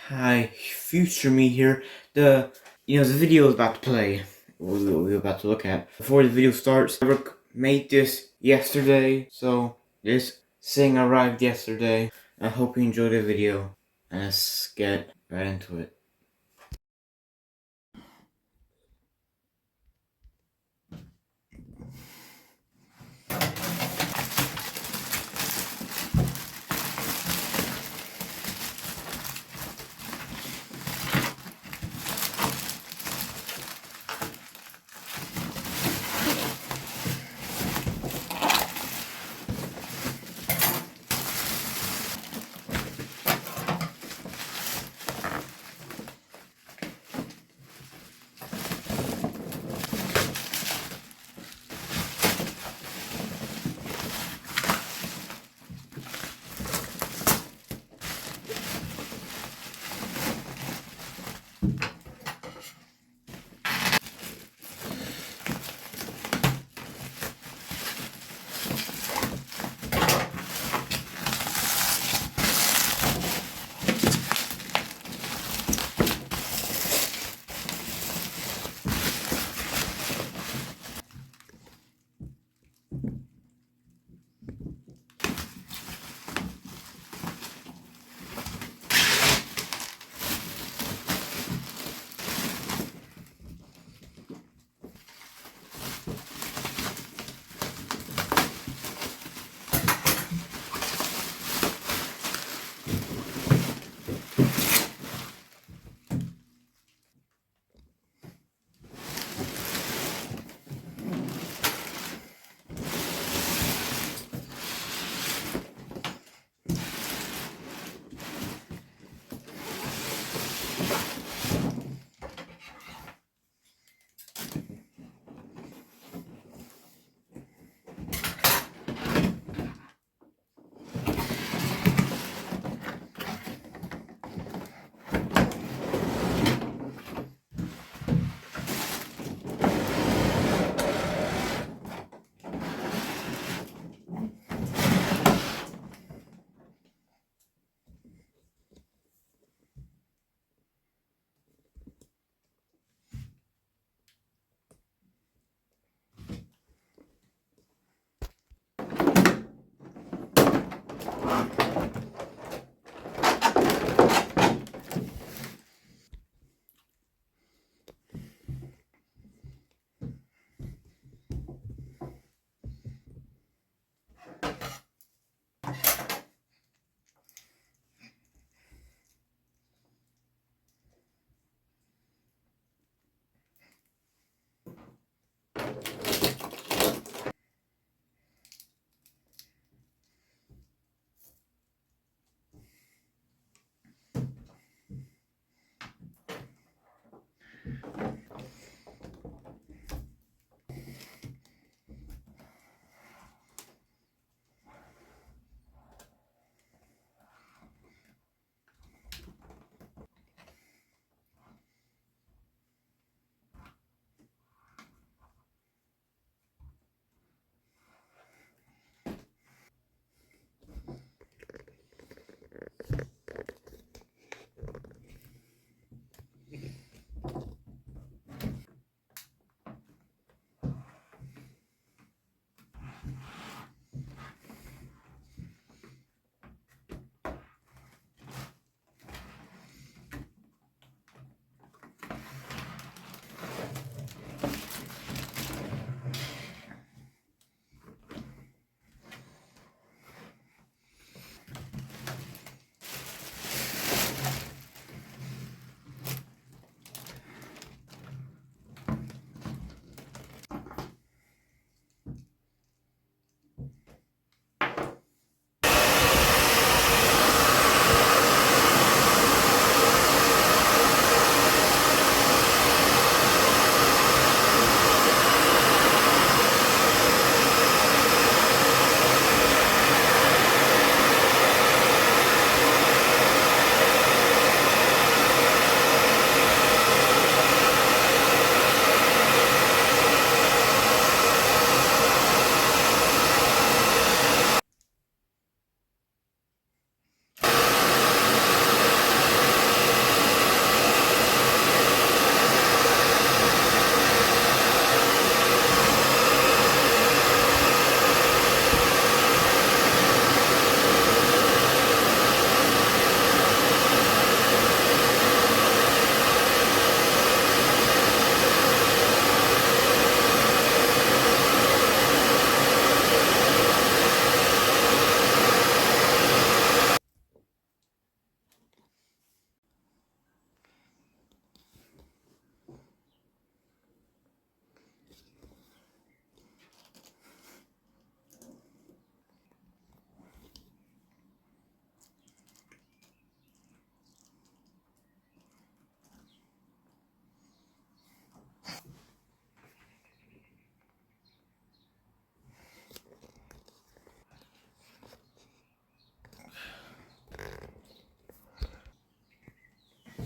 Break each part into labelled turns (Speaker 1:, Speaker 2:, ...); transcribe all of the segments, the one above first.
Speaker 1: Hi, future me here. The video is about to play. We're about to look at. Before the video starts, I made this yesterday, so this thing arrived yesterday. I hope you enjoyed the video, and let's get right into it.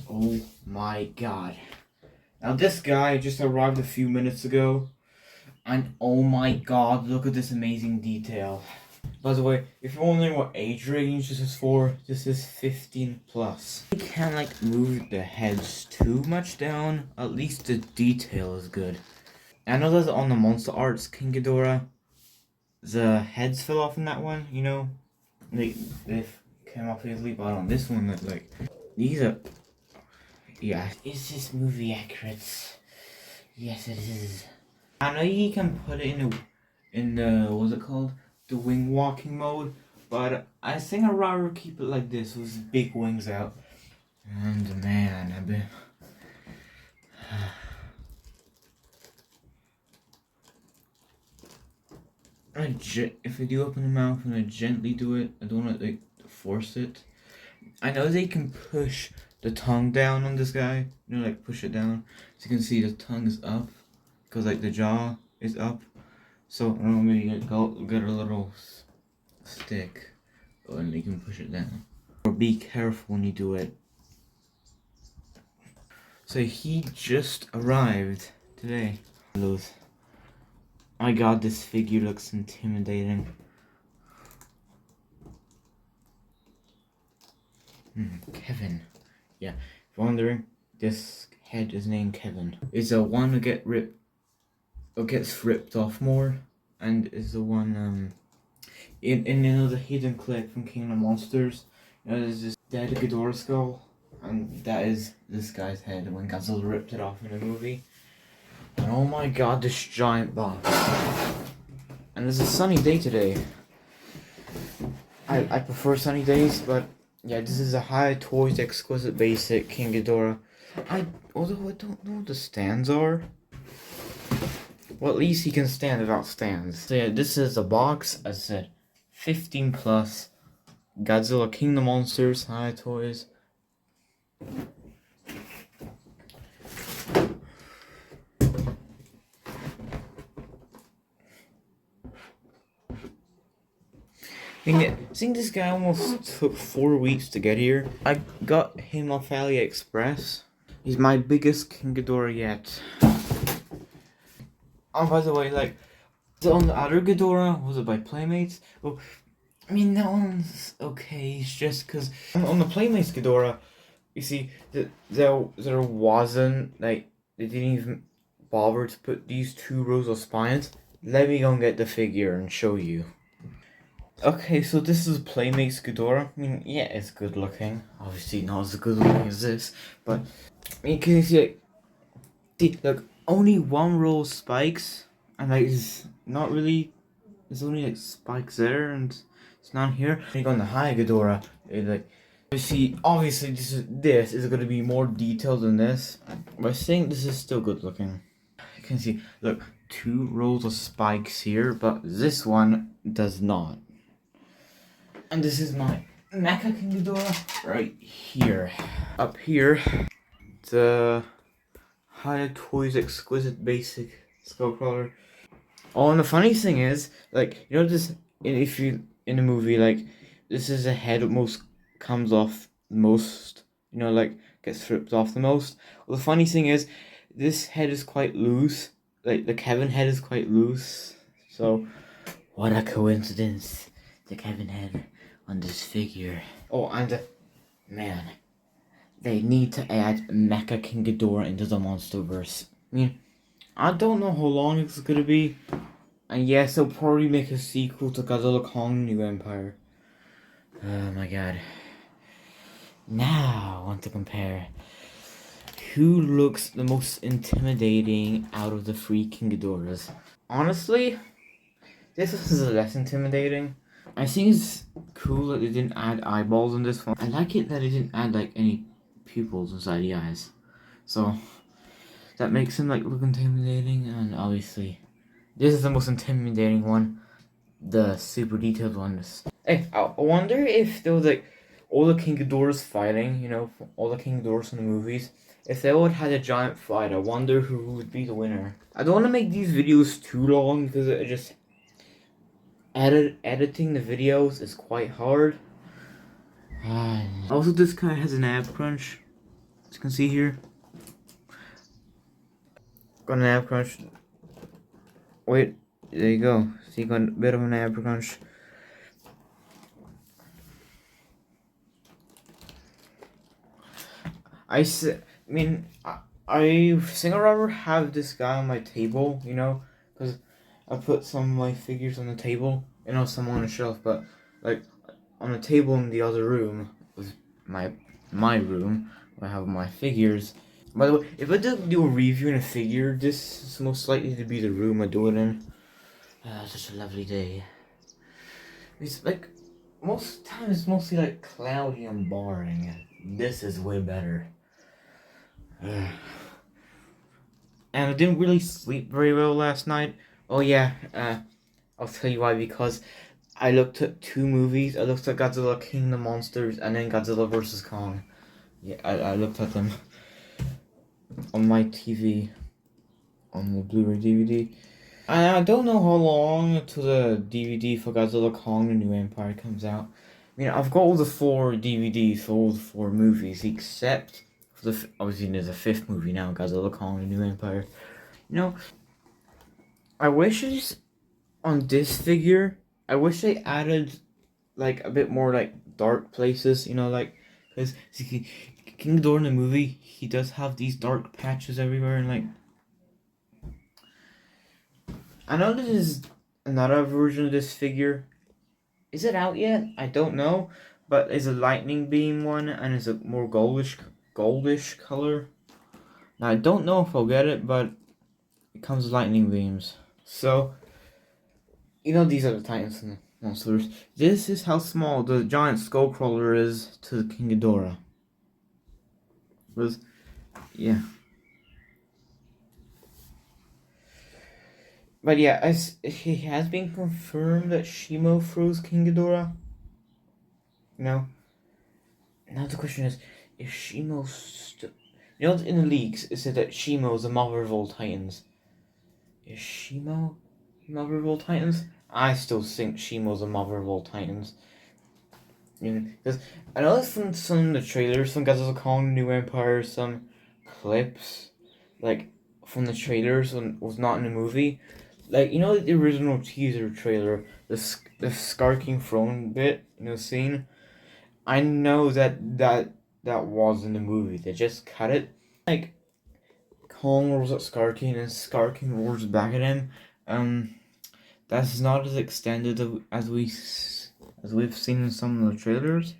Speaker 1: Oh my god. Now this guy just arrived a few minutes ago. And oh my god, look at this amazing detail. By the way, if you're wondering what age range this is for, this is 15 plus. You can't like move the heads too much down, at least the detail is good. I know that on the Monster Arts King Ghidorah, the heads fell off in that one, you know? They came off easily, but on this one, like, these are, yeah. Is this movie accurate? Yes, it is. I know you can put it in the, what's it called? The wing walking mode, but I think I'd rather keep it like this with big wings out. And man, I've been... if I do open the mouth and I gently do it, I don't want to like force it. I know they can push the tongue down on this guy, you know, like push it down. So you can see the tongue is up, because like the jaw is up. So I don't maybe get a little stick, and you can push it down. Or be careful when you do it. So he just arrived today. My god, this figure looks intimidating. Kevin. Yeah, if you're wondering, this head is named Kevin. Is the one who gets ripped off more, and is the one in you know the hidden clip from King of Monsters. You know, there's this dead Ghidorah skull, and that is this guy's head when Godzilla ripped it off in the movie. And oh my god, this giant box. And it's a sunny day today. I prefer sunny days, but yeah, this is a Hiya Toys Exquisite Basic King Ghidorah. Although I don't know what the stands are. Well, at least he can stand without stands. So yeah, this is a box, as I said, 15 plus. Godzilla King of the Monsters, Hiya Toys. I think this guy almost took 4 weeks to get here. I got him off AliExpress. He's my biggest King Ghidorah yet. Oh, by the way, like, on the other Ghidorah, was it by Playmates? Well, I mean, that one's okay, it's just because on the Playmates Ghidorah, you see, there wasn't, like, they didn't even bother to put these 2 rows of spines. Let me go and get the figure and show you. Okay, so this is Playmates Ghidorah. I mean, yeah, it's good looking. Obviously not as good looking as this, but I mean, can you see, like, only 1 row of spikes, and like, it's not really, there's only like spikes there, and it's not here. I think on the Hiya Ghidorah, like, you see, obviously this is going to be more detailed than this, but I think this is still good looking. You can see, look, 2 rows of spikes here, but this one does not. And this is my Mecha King Ghidorah right here. Up here, the Hiya Toys Exquisite Basic Skullcrawler. Oh, and the funny thing is, like, you know this, if you, in the movie, like, this is the head that most comes off most, you know, like, gets ripped off the most. Well, the funny thing is, this head is quite loose. Like, the Kevin head is quite loose. So, what a coincidence. The Kevin head on this figure. Oh, and man, they need to add Mecha King Ghidorah into the Monsterverse. I mean, I don't know how long it's gonna be, and yes, they'll probably make a sequel to Godzilla Kong New Empire. Oh my god. Now I want to compare who looks the most intimidating out of the 3 King Ghidorahs. Honestly, this is less intimidating. I think it's cool that they didn't add eyeballs in this one. I like it that they didn't add like any pupils inside the eyes. So that makes him like look intimidating, and obviously this is the most intimidating one. The super detailed one. Hey, I wonder if there was like all the King Ghidorahs fighting, you know, all the King Ghidorahs in the movies. If they all had a giant fight, I wonder who would be the winner. I don't want to make these videos too long because it just editing the videos is quite hard. Also, this guy has an ab crunch. you can see here. Got an ab crunch. Wait, there you go. See, got a bit of an ab crunch. I think I'd rather have this guy on my table, you know, because I put some of my figures on the table, you know, some on a shelf, but like on the table in the other room was my room where I have my figures. By the way, if I do a review in a figure, this is most likely to be the room I do it in. Such a lovely day. It's like most times it's mostly like cloudy and boring. This is way better. And I didn't really sleep very well last night. Oh yeah, I'll tell you why, because I looked at 2 movies. I looked at Godzilla King of the Monsters and then Godzilla vs. Kong. Yeah, I looked at them on my TV, on the Blu-ray DVD. I don't know how long until the DVD for Godzilla Kong: The New Empire comes out. I mean, I've got all the 4 DVDs for all the 4 movies, except for obviously there's a 5th movie now, Godzilla Kong: The New Empire. You know, I wish on this figure, I wish they added like a bit more like dark places. You know, like because King Ghidorah in the movie, he does have these dark patches everywhere, and like. I know this is another version of this figure. Is it out yet? I don't know. But it's a lightning beam one and it's a more goldish color. Now I don't know if I'll get it, but it comes with lightning beams. So, you know, these are the Titans and the monsters. This is how small the giant skullcrawler is to the King Ghidorah. Yeah. But yeah, it has been confirmed that Shimo froze King Ghidorah. No. Now the question is Shimo still... You know, in the leaks, it said that Shimo is the mother of all Titans. Is Shimo the mother of all Titans? I still think Shimo's the mother of all Titans. Because I know from some of the trailers, from Godzilla Kong: New Empire, some clips, like, from the trailers when was not in the movie. Like, you know the original teaser trailer, the Skarking throne bit, you know, scene? I know that was in the movie. They just cut it. Like, Kong roars at Skarking and Skarking roars back at him. That's not as extended as we've seen in some of the trailers.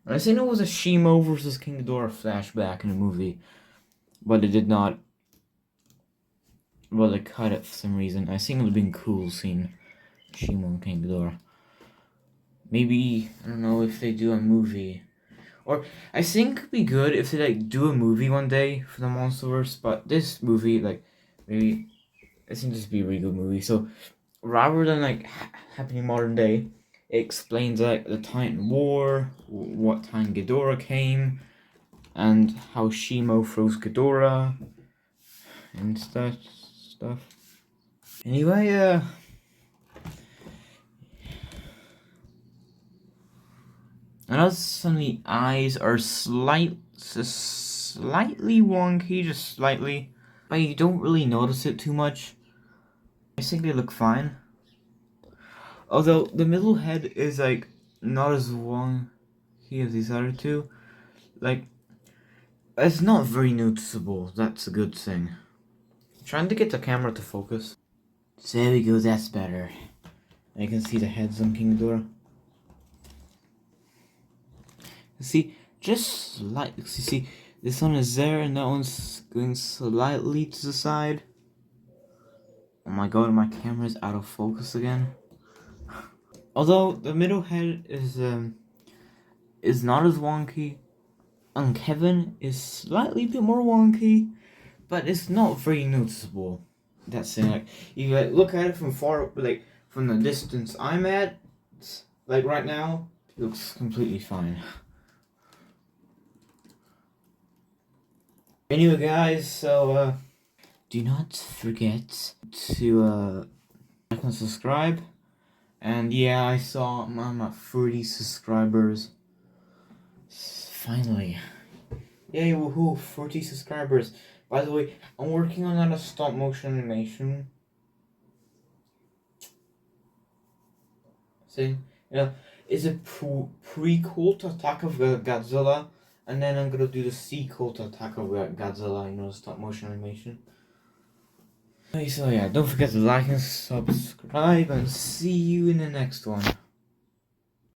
Speaker 1: And I seen it was a Shimo versus King Ghidorah flashback in the movie, but it did not. Well, they cut it for some reason. I think it would have been cool seeing Shimo and King Ghidorah. Maybe, I don't know, if they do a movie. Or, I think it'd be good if they, like, do a movie one day for the Monsterverse, but this movie, like, maybe, I think this would be a really good movie. So, rather than, like, happening modern day, it explains, like, the Titan War, what time Ghidorah came, and how Shimo froze Ghidorah, and stuff. Anyway, I know some of the eyes are slightly wonky, just slightly, but you don't really notice it too much. I think they look fine. Although the middle head is like not as wonky as these other 2. Like, it's not very noticeable. That's a good thing. I'm trying to get the camera to focus. So there we go, that's better. I can see the heads on King Ghidorah. See, just slightly. See, this one is there and that one's going slightly to the side. Oh my god, my camera is out of focus again. Although the middle head is not as wonky, and Kevin is slightly a bit more wonky, but it's not very noticeable. That's it. Like, you like look at it from far, like from the distance I'm at, like right now, it looks completely fine. Anyway, guys, so do not forget to like and subscribe. And yeah, I saw I'm at 30 subscribers. Finally. Yay, woohoo, 40 subscribers. By the way, I'm working on a stop motion animation. See, it's a prequel to Attack of Godzilla, and then I'm gonna do the sequel to Attack of Godzilla, stop motion animation. So yeah, don't forget to like and subscribe, and see you in the next one.